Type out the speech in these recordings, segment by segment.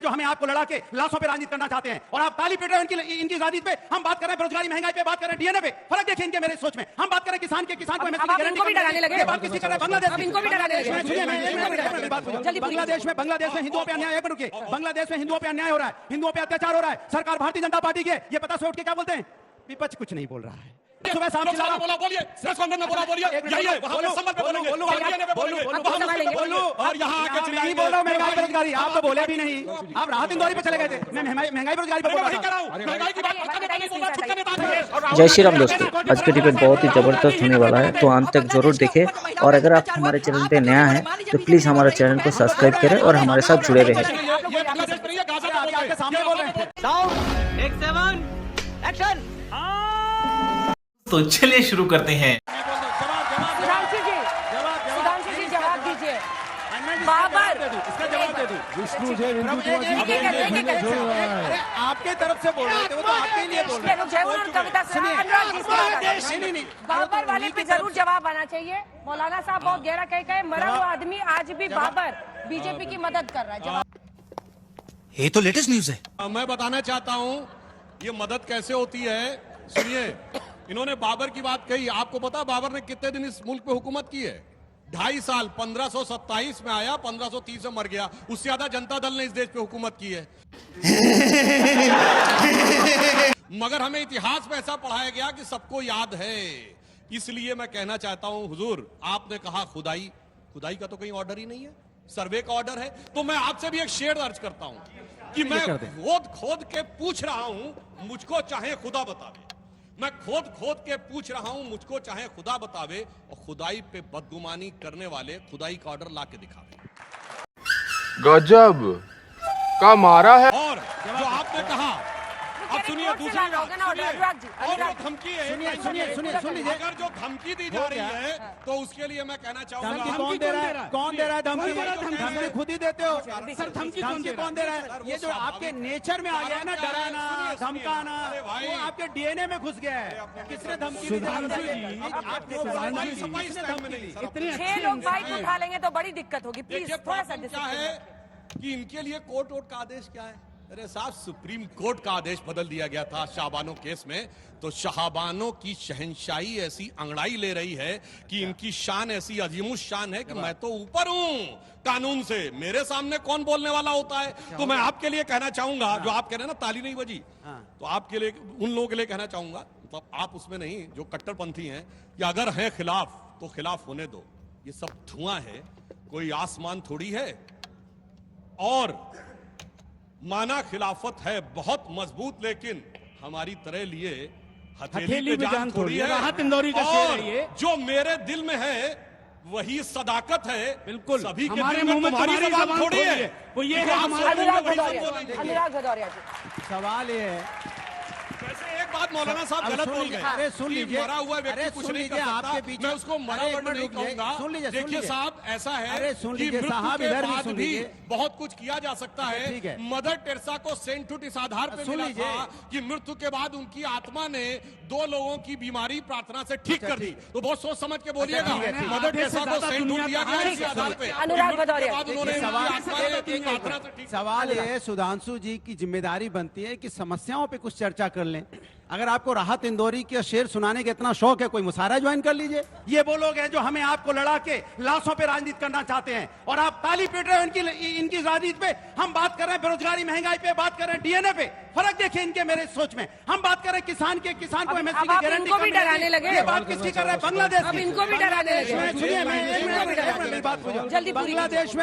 जो हमें आपको लड़ा के लाशों पे राजनीति करना चाहते हैं और आप ताली पीट रहे हैं इनकी राजनीति पे। हम बात कर रहे हैं बेरोजगारी महंगाई पे, बात कर रहे हैं डीएनए पे। फर्क देखिए इनके मेरे सोच में। हम बात कर रहे हैं किसान को एमएसपी की गारंटी डराने लगे। ये बात किसकी कर रहे हैं? बांग्लादेश इनको भी डराने लगे। बांग्लादेश में हिंदुओं पे अन्याय, बांग्लादेश में हिंदुओं पे अन्याय हो रहा है, हिंदुओं पे अत्याचार हो रहा है। सरकार भारतीय जनता पार्टी की है, ये पता से उठ के क्या बोलते हैं? विपक्ष कुछ नहीं बोल रहा है। सुबह शाम चिल्ला बोला, बोलिए प्रेस कॉन्फ्रेंस में बोला, बोलिए और यहाँ आके नहीं बोल रहा हूँ महंगाई बेरोजगारी। आप तो बोले भी नहीं, आप राहत इंदौरी पे चले गए थे। मैं महंगाई बेरोजगारी पे बोल रहा हूँ। जय श्री राम दोस्तों, आज का डिबेट बहुत ही जबरदस्त होने वाला है, तो अंत तक जरूर देखें। और अगर आप हमारे चैनल पे नया है तो प्लीज हमारे चैनल को सब्सक्राइब करें और हमारे साथ जुड़े रहें। तो चलिए शुरू करते हैं। सुधांशु जी जवाब दीजिए। बाबर इसका जवाब दे दूं। आपके तरफ से बोल रहे थे, वो तो आपके लिए बोल रहे हैं। बाबर वाले पे जरूर जवाब आना चाहिए। मौलाना साहब बहुत गहरा कह मरा हुआ आदमी आज भी बाबर बीजेपी की मदद कर रहा है। जवाब ये तो लेटेस्ट न्यूज है। मैं बताना चाहता हूँ ये मदद कैसे होती है। सुनिए, इन्होंने बाबर की बात कही। आपको पता बाबर ने कितने दिन इस मुल्क पे हुकूमत की है? 2.5 साल। 1527 में आया, 1530 में मर गया। उससे ज्यादा जनता दल ने इस देश पे हुकूमत की है। मगर हमें इतिहास में ऐसा पढ़ाया गया कि सबको याद है। इसलिए मैं कहना चाहता हूं, हुजूर आपने कहा खुदाई का तो कहीं ऑर्डर ही नहीं है, सर्वे का ऑर्डर है। तो मैं आपसे भी एक शेर दर्ज करता हूं कि मैं खोद के पूछ रहा हूं, मुझको चाहे खुदा बतावे। मैं खोद के पूछ रहा हूं, मुझको चाहे खुदा बतावे। और खुदाई पे बदगुमानी करने वाले खुदाई का ऑर्डर ला के दिखावे। गजब का मारा है। और जो आपने कहा, अब सुनिए दूसरी बात, और जो धमकी है, सुनिए, अगर जो धमकी दी जा रही है तो उसके लिए मैं कहना चाहूंगा, कौन दे रहा है धमकी? धमकी खुद ही देते हो सर। धमकी कौन दे रहा है? ये जो आपके नेचर में आ गया है ना, डराना धमकाना, वो आपके डीएनए में घुस गया है। किसने धमकी दी? 6 लोग बाइक उठा लेंगे तो बड़ी दिक्कत होगी। प्लीज थोड़ा सा क्या है कि इनके लिए कोर्ट का आदेश क्या है? अरे साहब, सुप्रीम कोर्ट का आदेश बदल दिया गया था शाहबानो केस में। तो शाहबानों की शहंशाही ऐसी अंगड़ाई ले रही है कि इनकी शान ऐसी अजीमुश शान है कि मैं तो ऊपर हूं कानून से, मेरे सामने कौन बोलने वाला होता है। तो मैं आपके लिए कहना चाहूंगा, जो आप कह रहे हैं ना ताली नहीं बजी, तो आपके लिए, उन लोगों के लिए कहना चाहूंगा, मतलब आप उसमें नहीं जो कट्टरपंथी हैं, कि अगर है खिलाफ तो खिलाफ होने दो। ये सब धुआं है, कोई आसमान थोड़ी है। और माना खिलाफत है बहुत मजबूत, लेकिन हमारी तरह लिए हथेली पे जान थोड़ी है। और जो मेरे दिल में है वही सदाकत है। बिल्कुल, सभी के दिल में तुम्हारी जबान थोड़ी है। वो ये है अनुराग भदौरिया जी। सवाल ये है, वैसे एक बात मौलाना साहब गलत बोल गए। अरे सुन लीजिए, मरा हुआ व्यक्ति कुछ नहीं कर सकता। आपके पीछे मैं उसको मरा वर्ड नहीं कहूंगा। सुन लीजिए, देखिए साहब, ऐसा है कि मृत्यु साहब, के इधर बाद भी भी बहुत कुछ किया जा सकता है। मदर टेरेसा को सेंटूट इस आधार पे मिला था कि मृत्यु के बाद उनकी आत्मा ने 2 लोगों की बीमारी प्रार्थना से ठीक कर दी। तो बहुत सोच समझ के बोलिएगा। मदर टेरेसा को सेंटूट दिया गया इसी आधार पे। अनुराग भदौरिया, सवाल ये सुधांशु जी की जिम्मेदारी बनती है कि समस्याओं पे कुछ चर्चा कर लें। अगर आपको राहत इंदौरी के शेर सुनाने का इतना शौक है, कोई मुशायरा ज्वाइन कर लीजिए। ये वो लोग हैं जो हमें आपको लड़ा के लाशों पे राजनीति करना चाहते हैं और आप ताली पीट रहे हैं इनकी राजनीति पे। हम बात कर रहे हैं बेरोजगारी महंगाई पे, बात कर रहे हैं डीएनए पे। फर्क देखिए इनके मेरे सोच में। हम बात कर रहे हैं किसान को एमएसपी की गारंटी भी डराने लगे। ये बात किसकी कर रहे हैं? बांग्लादेश की। इनको भी डराने लगे। सुनिए, मैं बात जल्दी। बांग्लादेश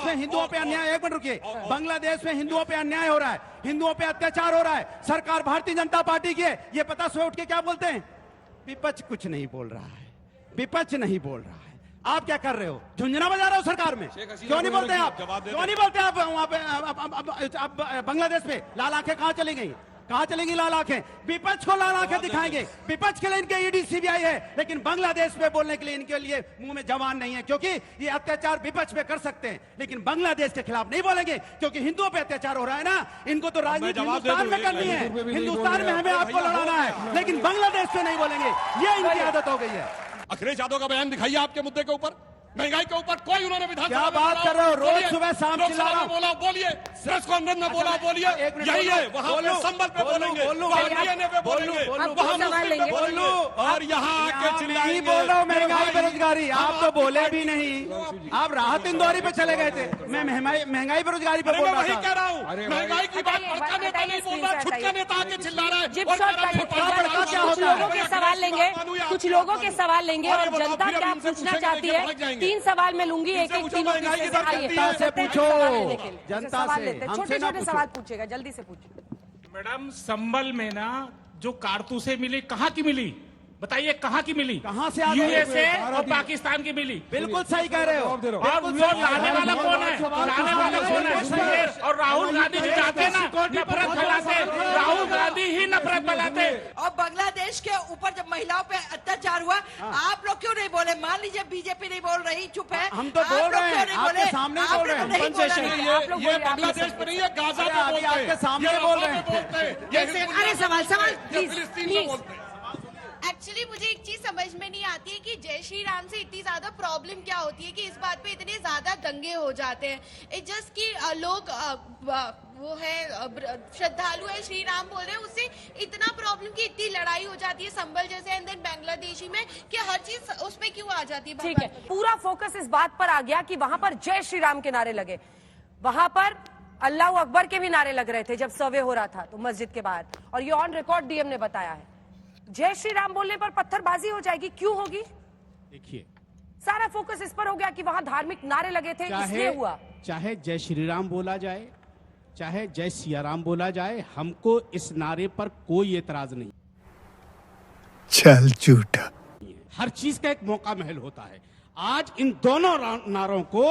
में हिंदुओं पे अन्याय, एक मिनट रुकिए। बांग्लादेश में हिंदुओं पे अन्याय हो रहा है, हिंदुओं पे अत्याचार हो रहा है। सरकार भारतीय जनता पार्टी की है, ये पता सुबह उठ के क्या बोलते हैं? विपक्ष कुछ नहीं बोल रहा है, विपक्ष नहीं बोल रहा है। आप क्या कर रहे हो? झुंझुना बजा रहे हो सरकार में? क्यों नहीं बोलते आप? क्यों नहीं बोलते आप वहां पे बांग्लादेश पे? लाल आंखें कहां चली गई? कहां चलेंगी लाल आंखें? विपक्ष को लाल आंखें दिखाएंगे। विपक्ष के लिए इनके ईडी सीबीआई है, लेकिन बांग्लादेश पे बोलने के लिए इनके लिए मुंह में जबान नहीं है, क्योंकि ये अत्याचार विपक्ष पे कर सकते हैं लेकिन बांग्लादेश के खिलाफ नहीं बोलेंगे, क्योंकि हिंदुओं पे अत्याचार हो रहा है ना। इनको तो राजनीति हिंदुस्तान में करनी है, हिंदुस्तान में हमें आपको लड़ाना है, लेकिन बांग्लादेश पे नहीं बोलेंगे। ये इनकी आदत हो गई है। अखिलेश यादव का बयान दिखाइए आपके मुद्दे के ऊपर। महंगाई के ऊपर कोई उन्होंने विधानसभा क्या में बात बोला? कर रहे हो? रोज बोलिए। सुबह शाम लोकसभा चिल्ला रहा में हूं। बोला बोलिए, प्रेस कॉन्फ्रेंस में बोला बोलिए, एक मिनट यही है बोलूं, वहां पे बोलूं, संबल पे बोलूं, बोलेंगे, बोलूं, वहां बोलूं, DNA पे बोलूं, बोलेंगे, बोलूं, वहां बोलूं, मुस्लिम पे बोलूं, बोलेंगे, और यहाँ आके मैं चिल्लाएंगे। नहीं बोल रहा हूँ महंगाई भाई, बेरोजगारी, आप तो आपकी बोले भी पार्टी- नहीं। आप राहत इंदौरी पे चले गए थे, मैं महंगाई बेरोजगारी पे अरे बोल मैं रहा वही था। कह रहा हूँ, महंगाई की बात बड़का नेता नहीं बोल रहा, छुटका नेता आके चिल्ला रहा है। जिप और शॉट कह रहा है, का पार्टी बड़का क्या कुछ होता है? लोगों के सवाल लेंगे, कुछ लोगों के सवाल लेंगे और बताओ, जनता फिर क्या हम इनसे पूछना पूछेंगे, चाहती देखिए, है। भड़क जाएंगे। 3 सवाल मैं लूंगी, इनसे एक पूछो, तीनों महंगाई की हिस्से से बात आइए। करती है। जनता से पूछो, जनता सवाल से, लेते हैं, हमसे छोटे ना छोटे पूछो। सवाल पूछेगा, जल्दी से पूछिए। मैडम संभल में ना जो कारतूसें मिली कहाँ की मिली बताइए, कहाँ की मिली? कहाँ से आ गई? यूएसए और पाकिस्तान की मिली। बिल्कुल सही कह रहे हो। और वो लाने वाला कौन है? लाने वाला कौन है? और राहुल गांधी जी जाते ना नफरत फैलाते, राहुल गांधी ही नफरत फैलाते। और बांग्लादेश के ऊपर जब महिलाओं पे अत्याचार हुआ, आप लोग क्यों नहीं बोले? मान लीजिए बीजेपी नहीं बोल रही, चुप है। हम तो आप बोल लोग रहे हैं, क्यों नहीं आपके बोले? सामने आपने बोल रहे हैं, तो नहीं बोला compensation नहीं। आप लोग ये बोलिए, आप बांग्लादेश लोग पे नहीं है, गाजा अरे पे अभी बोलते हैं, आपके सामने ये बोल रफा रहे पे हैं। बोलते हैं, ये जैसे- हिजबुल्लाह अरे सवाल, पे बोलते हैं, please, ये फिलिस्तीन please। पे बोलते हैं। एक्चुअली मुझे एक चीज समझ में नहीं आती है कि जय श्री राम से इतनी ज्यादा प्रॉब्लम क्या होती है कि इस बात पे इतने ज्यादा दंगे हो जाते हैं। इट जस्ट कि लोग वो है श्रद्धालु है, श्री राम बोल रहे हैं, उससे इतना प्रॉब्लम की इतनी लड़ाई हो जाती है संभल जैसे एंड देन बांग्लादेशी में कि हर चीज उसमें क्यों आ जाती है। ठीक है, पूरा फोकस इस बात पर आ गया कि वहां पर जय श्री राम के नारे लगे, वहां पर अल्लाह अकबर के भी नारे लग रहे थे जब सर्वे हो रहा था तो मस्जिद के बाहर, और ये ऑन रिकॉर्ड डीएम ने बताया है। जय श्री राम बोलने पर पत्थरबाजी हो जाएगी, क्यों होगी? देखिए, सारा फोकस इस पर हो गया कि वहां धार्मिक नारे लगे थे, इसलिए हुआ। चाहे जय श्री राम बोला जाए, चाहे जय सिया राम बोला जाए, हमको इस नारे पर कोई एतराज नहीं। चल झूठा। हर चीज का एक मौका महल होता है। आज इन दोनों नारों को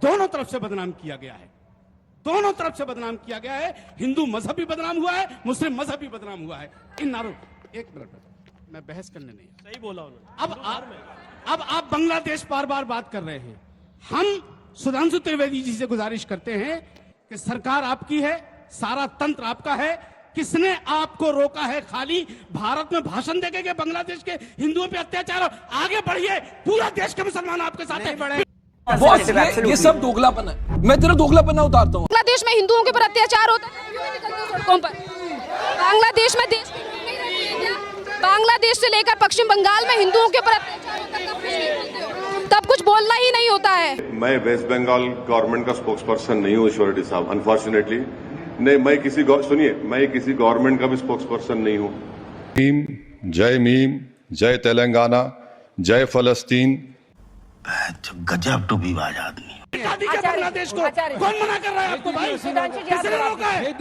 दोनों तरफ से बदनाम किया गया है, दोनों तरफ से बदनाम किया गया है। हिंदू मजहब भी बदनाम हुआ है, मुस्लिम मजहब भी बदनाम हुआ है इन नारों। एक मिनट, मैं बहस करने नहीं, सही बोला उन्होंने। अब आप बांग्लादेश बार बार बात कर रहे हैं। हम सुधांशु त्रिवेदी जी से गुजारिश करते हैं कि सरकार आपकी है, सारा तंत्र आपका है, किसने आपको रोका है खाली भारत में भाषण देके कि बांग्लादेश के हिंदुओं पे अत्याचार हो? आगे बढ़िए, पूरा देश के मुसलमान आपके साथ है। बॉस ये सब दोगलापन है, मैं तेरा दोगलापन उतारता हूँ। बांग्लादेश में हिंदुओं के ऊपर अत्याचार होता है, क्यों नहीं निकलते सड़कों पर? बांग्लादेश में देश नहीं रहती है क्या? बांग्लादेश से लेकर पश्चिम बंगाल में हिंदुओं के ऊपर अत्याचार होता है, तब कुछ नहीं बोलते हो, तब कुछ बोलना ही नहीं होता है। मैं वेस्ट बंगाल गवर्नमेंट का स्पोक्स पर्सन नहीं हूँ ईश्वर रेड्डी साहब, अनफॉर्चुनेटली। नहीं, मैं किसी गवर्नमेंट का भी स्पोक्स पर्सन नहीं हूँ। मीम, जय तेलंगाना, जय फलस्तीन। गजब टू बी बाज आदमी। बिठा दीजिए बांग्लादेश को, कौन मना कर रहा है आपको भाई? सुधांशु जी, आप किसने रोका है? बिठा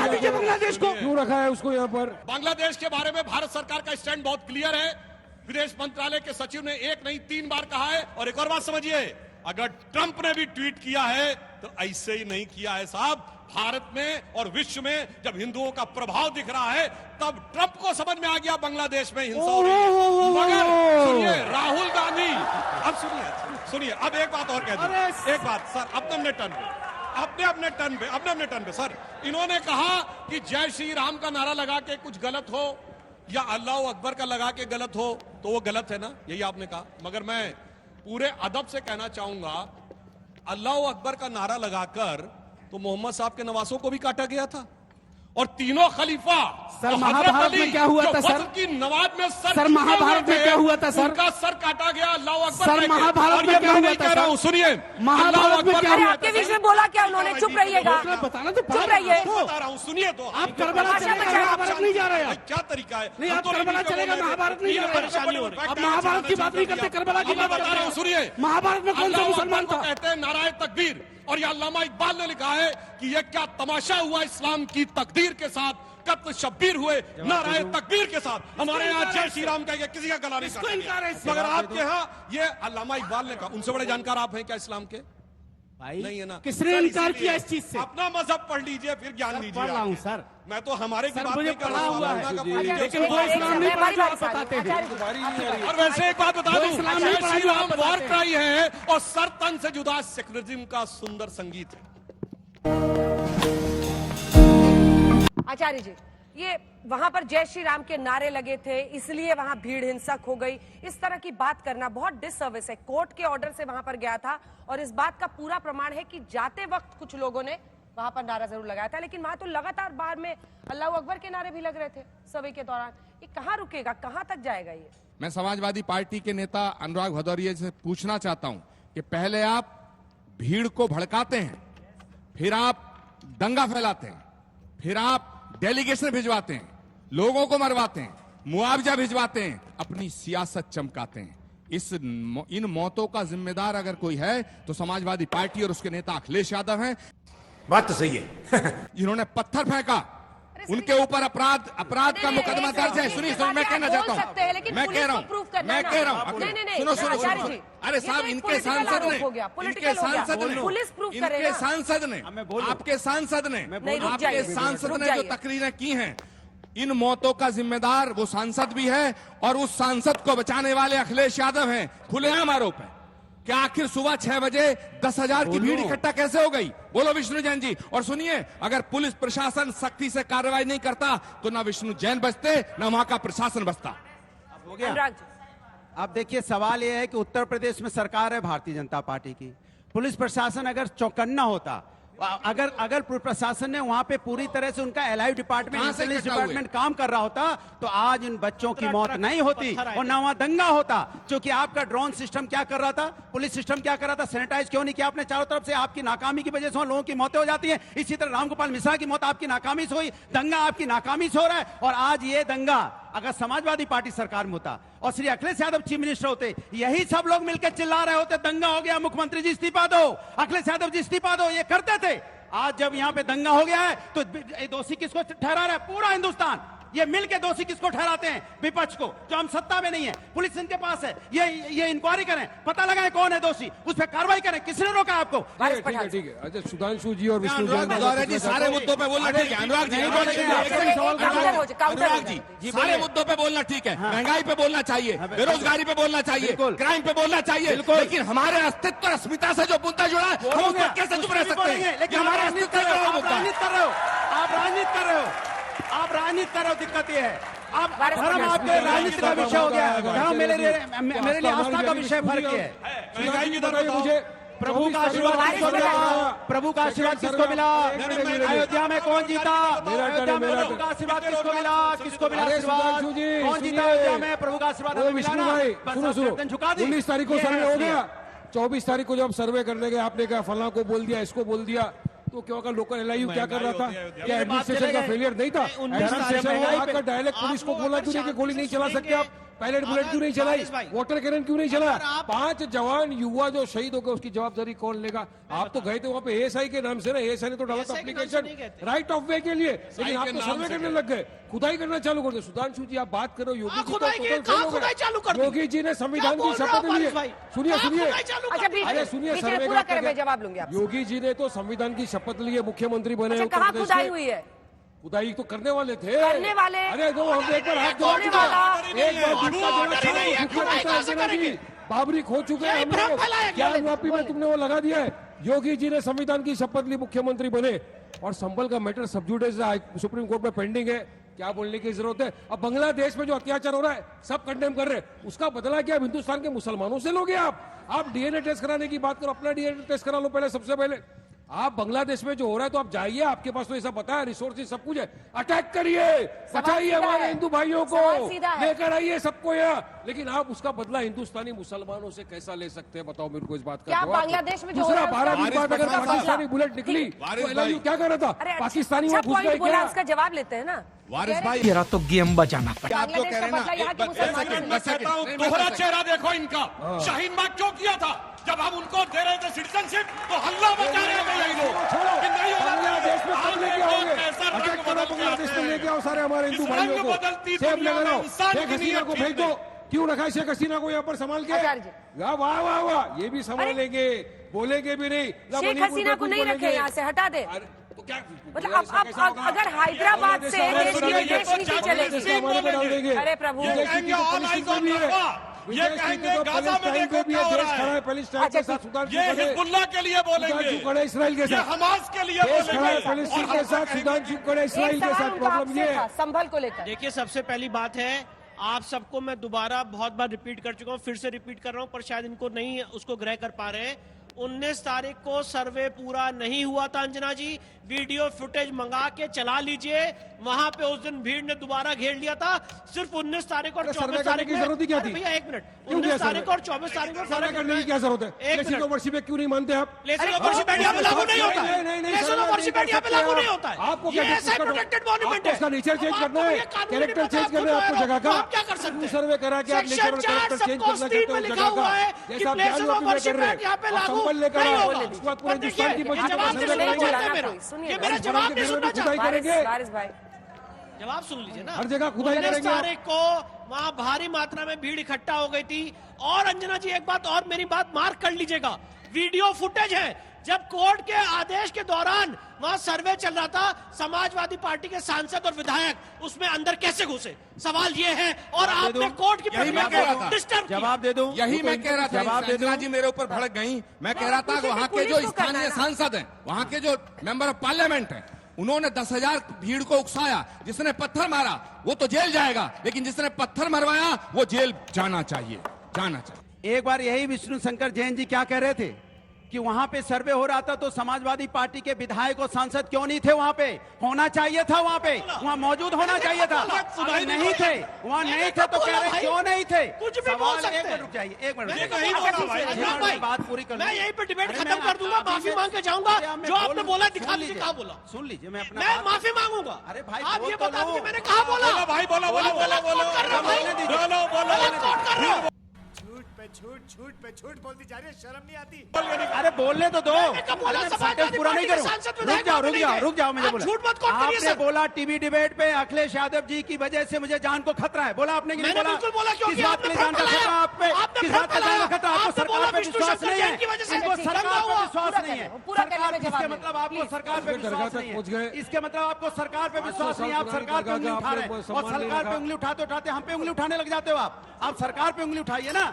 दीजिए बांग्लादेश को। क्यों रखा है उसको यहाँ पर? बांग्लादेश के बारे में भारत सरकार का स्टैंड बहुत क्लियर है। विदेश मंत्रालय के सचिव ने 1 नहीं 3 बार कहा है। और एक और बात समझिए, अगर ट्रंप ने भी ट्वीट किया है तो ऐसे ही नहीं किया है साहब। भारत में और विश्व में जब हिंदुओं का प्रभाव दिख रहा है तब ट्रंप को समझ में आ गया बांग्लादेश में हिंसा हो रही है। मगर सुनिए, राहुल गांधी, अब सुनिए, अब एक बात और कह दूं, एक बात सर, अपने टर्न पे सर, इन्होंने कहा कि जय श्री राम का नारा लगा के कुछ गलत हो या अल्लाह अकबर का लगा के गलत हो तो वो गलत है ना, यही आपने कहा। मगर मैं पूरे अदब से कहना चाहूंगा, अल्लाह अकबर का नारा लगाकर तो मोहम्मद साहब के नवासों को भी काटा गया था, और तीनों खलीफा सर महाभारत में क्या हुआ था सर? की नमाज में सर महाभारत में क्या हुआ था सर? उनका सर काटा गया अल्लाह अकबर सर महाभारत में क्या हुआ था सर? सुनिए, महाभारत में क्या अरे हुआ आपके बीच में बोला क्या उन्होंने? चुप रहिएगा, बताना तो चुप रहिए। बता रहा हूँ, सुनिए तो। आप करबला चलेगा, महाभारत नहीं जा रहे हैं। क्या तरीका है? नहीं, आप करबला चलेगा, महाभारत नहीं जा रहे हैं। आप महाभारत की बात नहीं करते, करबला की बात बता रहा हूँ, सुनिए। महाभारत में कौन सा मुसलमान था? कहते हैं नाराए तकबीर, और ये अल्लामा इकबाल ने लिखा है कि ये क्या तमाशा हुआ इस्लाम की तकदीर के साथ, कत्ल शब्बीर हुए नाराए तकबीर के साथ। हमारे यहाँ जय श्री राम कहेंगे, किसी का गला नहीं काटेंगे। मगर आपके यहाँ ये अल्लामा इकबाल ने कहा। उनसे बड़े जानकार आप हैं क्या इस्लाम के? भाई नहीं है ना। किसने इनकार किया इस चीज से? अपना मजहब पढ़ लीजिए, फिर ज्ञान लीजिए। पढ़ रहा हूँ सर, मैं तो हमारे की सर बात मुझे नहीं कर पढ़ा रहा हुआ हूँ, है, लेकिन वो इस्लाम नहीं पढ़ा जो आप बताते हैं। और वैसे एक बात बता वो दूं, इस्लाम नहीं पढ़ा जय जो श्री आप राम वॉर बताते हैं। क्राई है और सर तन से जुदा सेक्युलरिज्म का सुंदर संगीत है। आचार्य जी, ये वहां पर जय श्री राम के नारे लगे थे, इसलिए वहां भीड़ हिंसक हो गई, इस तरह की बात करना बहुत डिससर्विस है। कोर्ट के ऑर्डर से वहां पर गया था और इस बात का पूरा प्रमाण है कि जाते वक्त कुछ लोगों ने वहां पर नारा जरूर लगाया था, लेकिन वहां तो लगातार बाहर में अल्लाह अकबर के नारे भी लग रहे थे सभी के दौरान। ये कहां रुकेगा, कहां तक जाएगा ये? मैं समाजवादी पार्टी के नेता अनुराग भदौरिया से पूछना चाहता हूं कि पहले आप भीड़ को भड़काते हैं, फिर आप दंगा फैलाते हैं, फिर आप डेलीगेशन भिजवाते हैं, लोगों को मरवाते हैं, मुआवजा भिजवाते हैं, अपनी सियासत चमकाते हैं। इन मौतों का जिम्मेदार अगर कोई है तो समाजवादी पार्टी और उसके नेता अखिलेश यादव हैं। बात तो सही है। जिन्होंने पत्थर फेंका, उनके ऊपर अपराध का मुकदमा दर्ज है। सुनिए, मैं कहना चाहता हूँ, मैं कह रहा हूँ, सुनो, अरे साहब, इनके सांसद ने आपके सांसद ने जो तकरीरें की हैं, इन मौतों का जिम्मेदार वो सांसद भी है और उस सांसद को बचाने वाले अखिलेश यादव हैं। खुलेआम आरोप है कि आखिर सुबह 6 बजे 10,000 की भीड़ इकट्ठा कैसे हो गई? बोलो विष्णु जैन जी। और सुनिए, अगर पुलिस प्रशासन सख्ती से कार्रवाई नहीं करता तो ना विष्णु जैन बचते, ना वहां का प्रशासन बचता। हो गया। अब देखिए, सवाल यह है कि उत्तर प्रदेश में सरकार है भारतीय जनता पार्टी की। पुलिस प्रशासन अगर चौकन्ना होता, अगर प्रशासन ने वहां पे पूरी तरह से उनका एलाइव डिपार्टमेंट, इंटेलिजेंस डिपार्टमेंट काम कर रहा होता तो आज इन बच्चों की मौत नहीं होती और ना वहां दंगा होता। क्योंकि आपका ड्रोन सिस्टम क्या कर रहा था, पुलिस सिस्टम क्या कर रहा था, सैनिटाइज क्यों नहीं किया आपने चारों तरफ से? आपकी नाकामी की वजह से लोगों की मौतें हो जाती हैं। इसी तरह रामगोपाल मिश्रा की मौत आपकी नाकामी से हुई, दंगा आपकी नाकामी से हो रहा है। और आज ये दंगा अगर समाजवादी पार्टी सरकार में होता और श्री अखिलेश यादव चीफ मिनिस्टर होते, यही सब लोग मिलकर चिल्ला रहे होते, दंगा हो गया, मुख्यमंत्री जी इस्तीफा दो, अखिलेश यादव जी इस्तीफा दो, ये करते थे। आज जब यहां पे दंगा हो गया है तो दोषी किसको ठहरा रहा है? पूरा हिंदुस्तान। ये मिलके दोषी किसको ठहराते हैं? विपक्ष को, जो हम सत्ता में नहीं है। पुलिस इनके पास है, ये इंक्वायरी करें, पता लगाएं कौन है दोषी, उस पर कार्रवाई करें। किसने रोका आपको? ठीक है। अच्छा, सुधांशु जी और विष्णु जी सारे मुद्दों पे बोलना ठीक है। अनुराग जी सारे मुद्दों पे बोलना ठीक है। महंगाई पे बोलना चाहिए, बेरोजगारी पे बोलना चाहिए, क्राइम पे बोलना चाहिए, लेकिन हमारे अस्तित्व और अस्मिता से जो मुद्दा जुड़ा है हम उस पर कैसे चुप रह सकते हैं? लेकिन हमारे अस्तित्व राजनीति कर रहे हो, आप राजनीति कर रहे हो, आप राजनीति कर रहे हो। दिक्कत ये है, अब धर्म आपके राजनीति का विषय हो गया है। धर्म मेरे लिए आस्था का विषय फर्क है। मुझे प्रभु का आशीर्वाद किसको मिला? प्रभु का आशीर्वाद किसको मिला? अयोध्या में कौन जीता? अयोध्या में प्रभु का आशीर्वाद किसको मिला? किसको मिला आशीर्वाद? कौन जीता अयोध्या में? प्रभु का आशीर्वाद विष्णु भाई, सुनो, 19 तारीख को सर्वे हो गया, 24 तारीख को जब सर्वे करने गए आपने कहा फला को बोल दिया, इसको बोल दिया, तो क्या होगा? लोकल एलआईयू क्या कर रहा था? क्या एडमिनिस्ट्रेशन का फेलियर नहीं था? एडमिनिस्ट्रेशन आकर डायरेक्ट पुलिस को बोला क्यों नहीं कि गोली नहीं चला सकते आप? पायलट बुलेट क्यों नहीं चलाई? वाटर कैनन क्यों नहीं चला? 5 जवान युवा जो शहीद हो गए, उसकी जवाबदारी कौन लेगा? आप तो गए थे वहां पे एएसआई के नाम से ना, एएसआई ने तो डाला था एप्लीकेशन राइट ऑफ वे के लिए, लेकिन आप तो सर्वे करने लग गए, खुदाई करना चालू कर दो। सुधांशु जी आप बात करो, योगी जी तो योगी जी ने संविधान की शपथ ली है। सुनिए अरे सुनिए, सर्वे जवाब लूंगी। योगी जी ने तो संविधान की शपथ ली है, मुख्यमंत्री बने। कहाँ खुदाई हुई है? खुदाई तो करने वाले थे, करने वाले। अरे दो हम एक बार हाथ जोड़ चुके, एक बार बाबरी खो चुके हैं हम लोग। क्या वापी में तुमने वो लगा दिया है? योगी जी ने संविधान की शपथ ली, मुख्यमंत्री बने, और संभल का मैटर सब जुडिस सुप्रीम कोर्ट में पेंडिंग है। क्या बोलने की जरूरत है? अब बांग्लादेश में जो अत्याचार हो रहा है सब कंडेम कर रहे हैं, उसका बदला क्या हिंदुस्तान के मुसलमानों से लोगे आप डीएनए टेस्ट कराने की बात करो, अपना डीएनए टेस्ट करा लो पहले, सबसे पहले। आप बांग्लादेश में जो हो रहा है तो आप जाइए, आपके पास तो ऐसा पता है, रिसोर्सेज सब कुछ है, अटैक करिए, बचाइए हमारे हिंदू भाइयों को, लेकर आइए सबको यहाँ। लेकिन आप उसका बदला हिंदुस्तानी मुसलमानों से कैसा ले सकते हैं? बताओ मेरे को इस बात का। बांग्लादेश में दूसरा 12 दिन बाद अगर पाकिस्तानी बुलेट निकली तो एलआईयू क्या कर रहा था? पाकिस्तानी वहां घुस गए क्या? उसका जवाब लेते हैं ना वारिस भाई। तेरा तो गेम बजाना पड़ा। आप जो कह रहे हैं ना, दोहरा चेहरा देखो इनका। शाहीन बाग क्यों किया था? जब हम उनको दे रहे थे सिटीजनशिप तो हल्ला मचा रहे थे यही लोग। बांग्लादेश में कब लेके आओगे? अटैक करो, बांग्लादेश में लेके आओ सारे हमारे हिंदू भाइयों को, सेफ लगाओ, शेख हसीना को भेज दो। क्यों रखा है शेख हसीना को यहाँ पर संभाल के? वाह वाह वाह वाह, ये भी संभालेंगे, बोलेंगे भी नहीं। शेख हसीना को नहीं रखे यहाँ से, हटा दे। मतलब अब अगर हैदराबाद से देश नीति चलेगी, अरे प्रभु, ये कहेंगे गाजा में देखो क्या हो रहा है, पैलेस्टाइन के साथ सुधांशु ये हिजबुल्लाह के लिए बोलेंगे, खड़े इसराइल के ये साथ, हमास के लिए देश खड़ा है बोलेंगे, पैलेस्टाइन के साथ, सुधांशु खड़े इसराइल के साथ। प्रॉब्लम ये है संभल को लेकर। देखिए, सबसे पहली बात है, आप सबको मैं दोबारा बहुत बार रिपीट कर चुका हूं, फिर से रिपीट कर रहा हूं, पर शायद इनको नहीं उसको ग्रह कर पा रहे हैं। 19 तारीख को सर्वे पूरा नहीं हुआ था अंजना जी, वीडियो फुटेज मंगा के चला लीजिए। वहां पे उस दिन भीड़ ने दोबारा घेर लिया था। सिर्फ 19 तारीख और 24 तारीख की जरूरत क्या थी? भैया एक मिनट, 19 तारीख और 24 तारीख को सर्वे करने की क्या जरूरत है? प्लेसिंग ऑफ वर्शिप क्यों नहीं मानते आप? प्लेसिंग ऑफ वर्शिप यहाँ पे लागू नहीं होता है, प्लेसिंग ऑफ वर्शिप यहाँ पे लागू नहीं होता है। आपको ये ऐसा प्रोटेक्टेड मॉन्यूमेंट है, उसका नेचर चेंज करना है, कैरेक्टर चेंज करना है आपको जगह का। आप क्या कर सकते हैं? सर्वे करा के आप नेचर और कैरेक्टर चेंज करना चाहते हो जगह का, जैसा आप प्लेसेस ऑफ वर्शिप कर रहे यहाँ पे हैं। लागू संबल लेकर नहीं आओ, होगा। उसके बाद पूरे हिंदुस्तान की मस्जिद जवाब में से सर्वे सुनिए, करेंगे। ये मेरा जवाब नहीं सुनना खुदाई चाहता। करेंगे, वारिस भाई, जवाब सुन लीजिए ना। हर जगह खुदाई 19 करेंगे। तारीख को वहां भारी मात्रा में भीड़ इकट्ठा हो गई थी। और अंजना जी एक बात और, मेरी बात मार्क कर लीजिएगा, वीडियो फुटेज है, जब कोर्ट के आदेश के दौरान वहां सर्वे चल रहा था, समाजवादी पार्टी के सांसद और विधायक उसमें अंदर कैसे घुसे? सवाल ये है। और आपने कोर्ट की प्रक्रिया को डिस्टर्ब किया। जवाब दे दूं, यही मैं कह रहा था, जवाब दे दूं। जी मेरे ऊपर भड़क गई। मैं कह रहा था कि वहाँ के जो स्थानीय सांसद हैं, वहाँ के जो मेंबर ऑफ पार्लियामेंट हैं, उन्होंने 10,000 भीड़ को उकसाया। जिसने पत्थर मारा वो तो जेल जाएगा, लेकिन जिसने पत्थर मरवाया वो जेल जाना चाहिए, जाना चाहिए। एक बार यही विष्णु शंकर जैन जी क्या कह रहे थे कि वहां पे सर्वे हो रहा था तो समाजवादी पार्टी के विधायक और सांसद क्यों नहीं थे? वहां पे होना चाहिए था, वहां पे वहां मौजूद होना चाहिए था। अगर नहीं थे, वहां नहीं थे तो कह रहे क्यों नहीं थे? कुछ भी बोल सकते हैं। एक मिनट रुक जाइए, एक मिनट, मैं बात पूरी कर मैं यहीं पे डिबेट खत्म कर दूंगा, माफी मांग के जाऊंगा। जो आपने बोला दिखा दीजिए, कहा बोला? सुन लीजिए, मैं अपना मैं माफी मांगूंगा। अरे भाई, आप ये बता दीजिए मैंने कहा बोला? भाई बोलो बोलो बोलो बोलो बोलो। झूठ पे झूठ बोलती जा रही है, शर्म नहीं आती? अरे बोलने तो दो, सेंटेंस पूरा नहीं करूं। रुक जाओ, मुझे बोला आपने बोला टीवी डिबेट पे अखिलेश यादव जी की वजह से मुझे जान को खतरा है, बोला आपने कि नहीं बोला? किस बात के लिए जान का खतरा आप पे? किस बात का जान का खतरा? आपको सरकार पे विश्वास नहीं है, इनको सरकार पे विश्वास नहीं है। इसके मतलब आपको सरकार पे विश्वास नहीं है, इसके मतलब आपको सरकार पे विश्वास नहीं है। आप सरकार पे उंगली उठा रहे हैं, और सरकार पे उंगली उठाते उठाते हम पे उंगली उठाने लग जाते हो। आप सरकार पे उंगली उठाइए ना।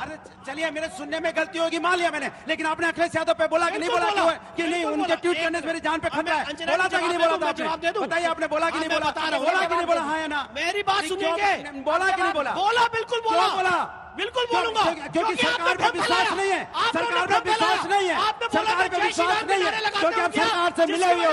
अरे चलिए, मेरे सुनने में गलती होगी, मान लिया मैंने, लेकिन आपने अखिलेश यादव पे बोला कि नहीं बोला? कि नहीं, उनके ट्वीट करने से मेरी जान पे खतरा है। बोला था कि नहीं बोला था आपने? बताइए, आपने बोला कि नहीं बोला? बोला कि नहीं बोला? हाँ या ना? मेरी बात सुनिए। बोला कि नहीं बोला? बोला, बिल्कुल बोला। बोला, बिल्कुल बोलूंगा, क्योंकि सरकार पे विश्वास नहीं है। सरकार पे विश्वास नहीं है, सरकार पे विश्वास नहीं है, क्योंकि आप सरकार से मिले हुए हो,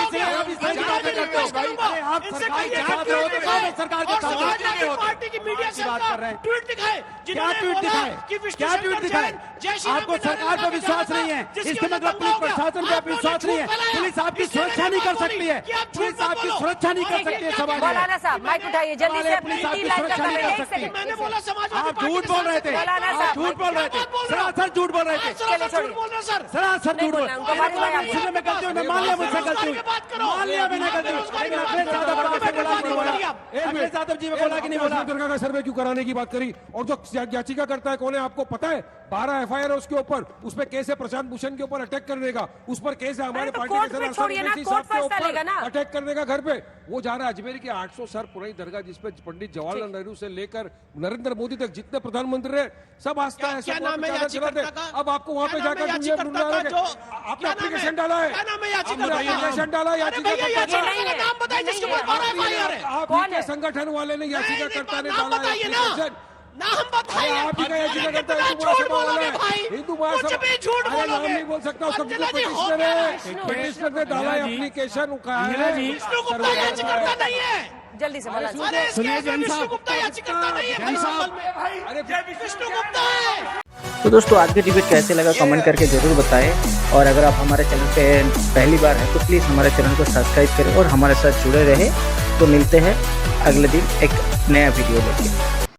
इसलिए आप इस तरह की बातें करते हो। अरे आप सरकार के साथ रहो तो क्या सरकार के साथ पार्टी की मीडिया से बात कर रहे हैं? ट्वीट दिखाए, क्या ट्वीट दिखाए? क्या ट्वीट दिखाए? आपको सरकार पे विश्वास नहीं है, इसके मतलब पुलिस प्रशासन पे विश्वास नहीं है। पुलिस आपकी सुरक्षा नहीं कर सकती है, पुलिस आपकी सुरक्षा नहीं कर सकती है। सवाल मौलाना साहब माइक उठाइए जल्दी से, पुलिस आपकी सुरक्षा नहीं कर सकती। मैंने बोला समाजवादी आप झूठ बोल रहे थे, आप झूठ बोल रहे थे, सरासर झूठ बोल रहे थे, सरासर झूठ बोल रहे। मैं गलती हुई, मैं मान लिया, मुझसे गलती हुई, मान लिया मैंने गलती हुई, लेकिन अखिलेश यादव अखिलेश यादव जी ने बोला कि नहीं बोला? दुर्गा का सर्वे क्यों कराने की बात करी? और जो याचिका करता है कौन है आपको पता है? 12 FIR है उसके ऊपर, उसमें केस है प्रशांत भूषण के ऊपर अटैक करने का, उस पर केस है हमारे पार्टी के अटैक करने का घर पे। वो जा रहा है अजमेर की 800 सर पुरानी दरगाह, जिसपे पंडित जवाहरलाल नेहरू से लेकर नरेंद्र मोदी तक जितने प्रधानमंत्री रहे सब आस्था है। अब आपको वहाँ पे जाकर आपने एप्लीकेशन डाला है, एप्लीकेशन डाला याचिका, आपके संगठन वाले ने याचिका करता ने डाला एप्लीकेशन। ना हम बताइए, आप ही का याचिका करता है हिंदू महासभा, अरे नाम नहीं बोल सकता, उसका पिटिशनर ने डाला है एप्लीकेशन, जल्दी से बोला। तो दोस्तों आज का डिबेट कैसे लगा कमेंट करके जरूर बताएं, और अगर आप हमारे चैनल पे पहली बार हैं तो प्लीज़ हमारे चैनल को सब्सक्राइब करें और हमारे साथ जुड़े रहे। तो मिलते हैं अगले दिन एक नया वीडियो लेके।